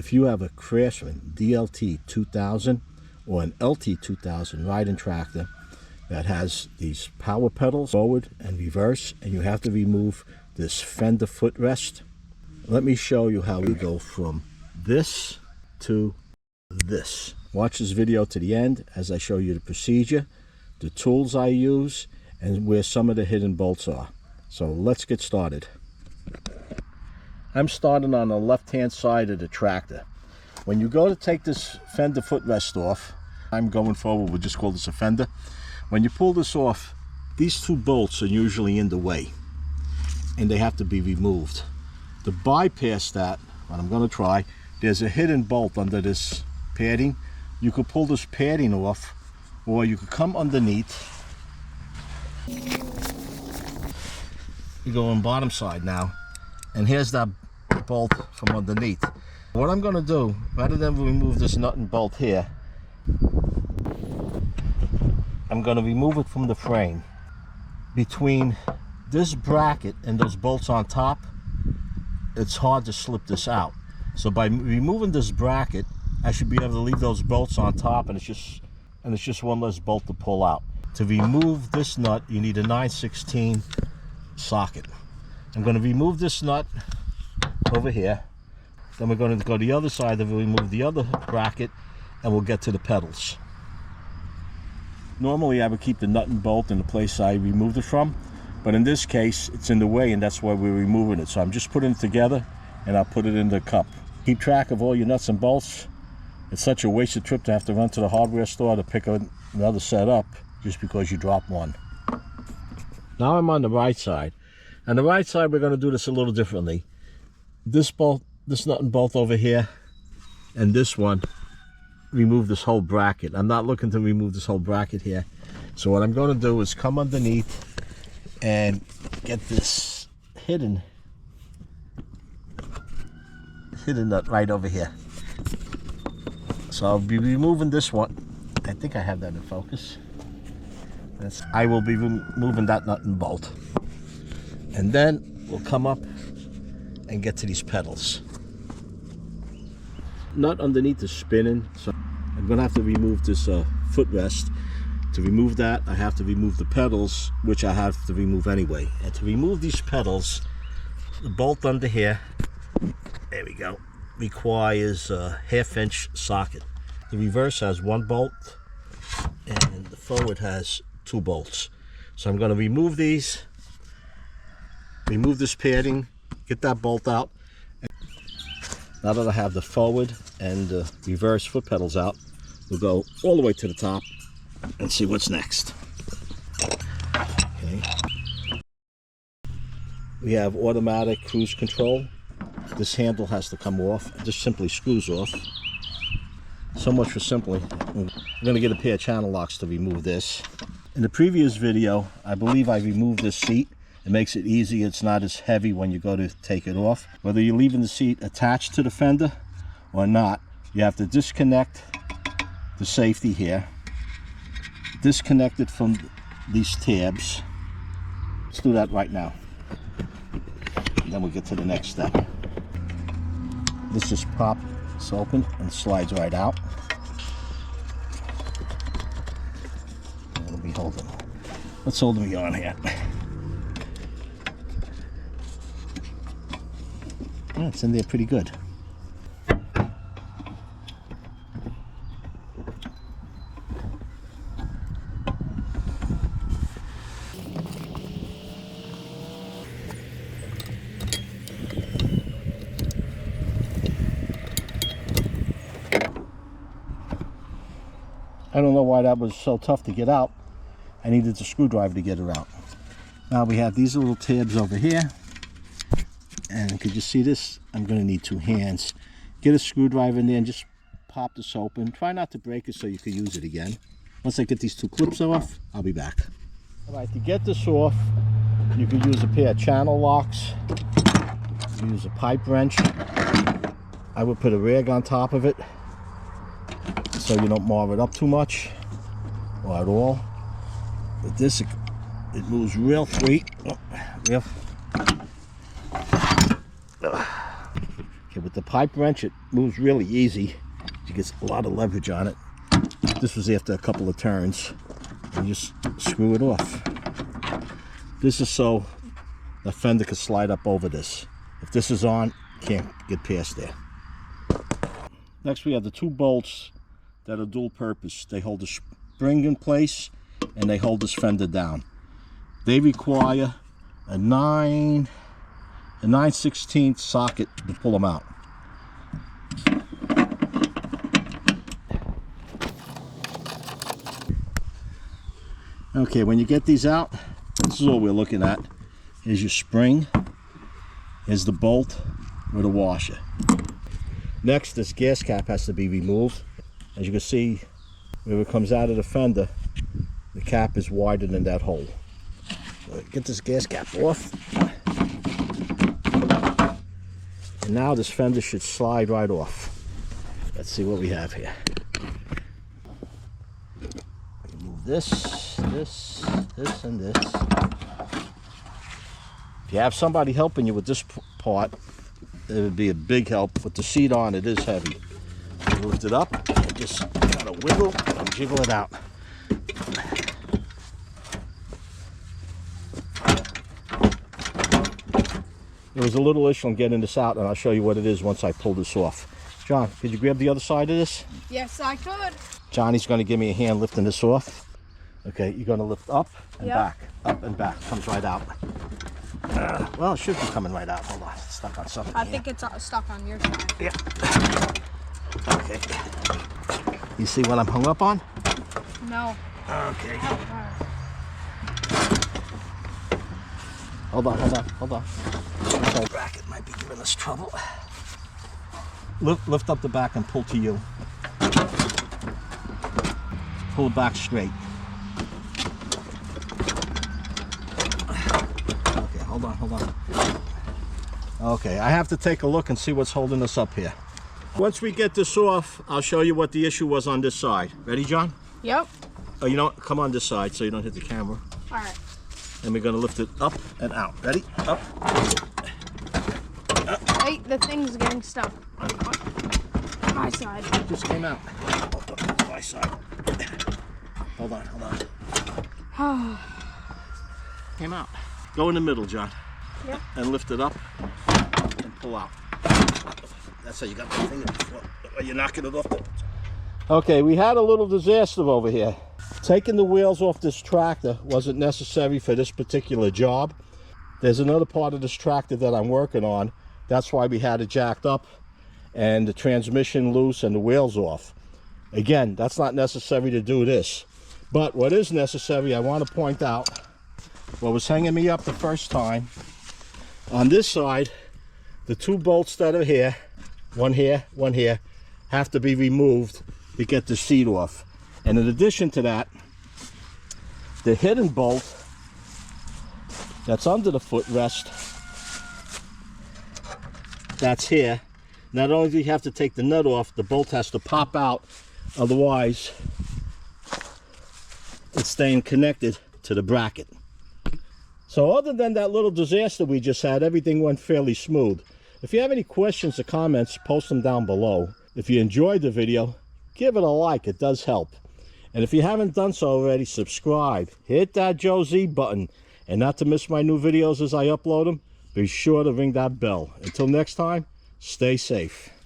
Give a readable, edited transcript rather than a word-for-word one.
If you have a Craftsman DLT 2000 or an LT 2000 riding tractor that has these power pedals forward and reverse, and you have to remove this Fender footrest, let me show you how we go from this to this. Watch this video to the end as I show you the procedure, the tools I use, and where some of the hidden bolts are. So let's get started. I'm starting on the left hand side of the tractor. When you go to take this Fender footrest off, I'm going forward, we'll just call this a Fender. When you pull this off, these two bolts are usually in the way and they have to be removed. To bypass that, what I'm going to try, there's a hidden bolt under this padding. You could pull this padding off, or you could come underneath. You go on bottom side now, and here's that bolt from underneath. What I'm going to do, rather than remove this nut and bolt here, I'm going to remove it from the frame. Between this bracket and those bolts on top, it's hard to slip this out. So by removing this bracket, I should be able to leave those bolts on top, and it's just one less bolt to pull out. To remove this nut, you need a 9/16 socket. I'm going to remove this nut over here. Then we're going to go to the other side to remove the other bracket, and we'll get to the pedals. Normally I would keep the nut and bolt in the place I removed it from, but in this case it's in the way, and that's why we're removing it. So I'm just putting it together, and I'll put it in the cup. Keep track of all your nuts and bolts. It's such a wasted trip to have to run to the hardware store to pick another set up just because you dropped one. Now I'm on the right side. On the right side, we're going to do this a little differently. This bolt, this nut and bolt over here, and this one, remove this whole bracket. I'm not looking to remove this whole bracket here. So what I'm going to do is come underneath and get this hidden nut right over here. So I'll be removing this one. I think I have that in focus. I will be removing that nut and bolt. And then we'll come up and get to these pedals. Nut underneath is spinning, so I'm going to have to remove this footrest. To remove that, I have to remove the pedals, which I have to remove anyway. And to remove these pedals, the bolt under here, there we go, requires a 1/2 inch socket. The reverse has 1 bolt, and the forward has 2 bolts. So I'm going to remove these, remove this padding, get that bolt out. Now that I have the forward and the reverse foot pedals out, we'll go all the way to the top and see what's next. Okay. We have automatic cruise control. This handle has to come off. It just simply screws off. So much for simply. I'm going to get a pair of channel locks to remove this. In the previous video, I believe I removed this seat. It makes it easy. It's not as heavy when you go to take it off. Whether you're leaving the seat attached to the fender or not, you have to disconnect the safety here, disconnect it from these tabs. Let's do that right now, and then we'll get to the next step. This just pops open and slides right out. Let me hold it. Let's hold me on here. Yeah, it's in there pretty good. I don't know why that was so tough to get out. I needed a screwdriver to get her out. Now we have these little tabs over here. And could you see this? I'm going to need 2 hands. Get a screwdriver in there and just pop this open. Try not to break it so you can use it again. Once I get these 2 clips off, I'll be back. All right, to get this off, you can use a pair of channel locks. Use a pipe wrench. I would put a rag on top of it so you don't mar it up too much or at all. With this, it moves real free. Okay, with with the pipe wrench, it moves really easy. You get a lot of leverage on it. This was after a couple of turns. You just screw it off. This is so the fender can slide up over this. If this is on, can't get past there. Next we have the 2 bolts that are dual purpose. They hold the spring in place and they hold this fender down. They require a 9/16 socket to pull them out. Okay, when you get these out, this is what we're looking at. Here's your spring, here's the bolt with a washer. Next, this gas cap has to be removed. As you can see, where it comes out of the fender, the cap is wider than that hole. So get this gas cap off. And now this fender should slide right off. Let's see what we have here. Remove this, this, and this. If you have somebody helping you with this part, it would be a big help. With the seat on, it is heavy. You lift it up and just kind of wiggle and jiggle it out. There was a little issue on getting this out, and I'll show you what it is once I pull this off. John, could you grab the other side of this? Yes, I could. Johnny's going to give me a hand lifting this off. Okay, you're going to lift up and back, up and back. Comes right out. Well, it should be coming right out. Hold on, it's stuck on something. I think it's stuck on your side. Yeah. Okay. You see what I'm hung up on? No. Okay. Oh, Hold on. The bracket might be giving us trouble. Lift up the back and pull to you. Pull it back straight. Okay, hold on. Okay, I have to take a look and see what's holding us up here. Once we get this off, I'll show you what the issue was on this side. Ready, John? Yep. Oh, you know what? Come on this side so you don't hit the camera. All right. And we're going to lift it up and out. Ready? Up. Hey, the thing's getting stuck. On my side. It just came out. My side. Hold on. Came out. Go in the middle, John. Yep. And lift it up and pull out. That's how you got the thing. You're knocking it off. Okay, we had a little disaster over here. Taking the wheels off this tractor wasn't necessary for this particular job. There's another part of this tractor that I'm working on. That's why we had it jacked up and the transmission loose and the wheels off. Again, that's not necessary to do this. But what is necessary, I want to point out, what was hanging me up the first time, on this side, the 2 bolts that are here, one here, have to be removed to get the seat off. And in addition to that, the hidden bolt that's under the footrest, that's here. Not only do you have to take the nut off, the bolt has to pop out, otherwise it's staying connected to the bracket. So other than that little disaster we just had, everything went fairly smooth. If you have any questions or comments, post them down below. If you enjoyed the video, give it a like, it does help. And if you haven't done so already, subscribe, hit that Joe Z button, and not to miss my new videos as I upload them, be sure to ring that bell. Until next time, stay safe.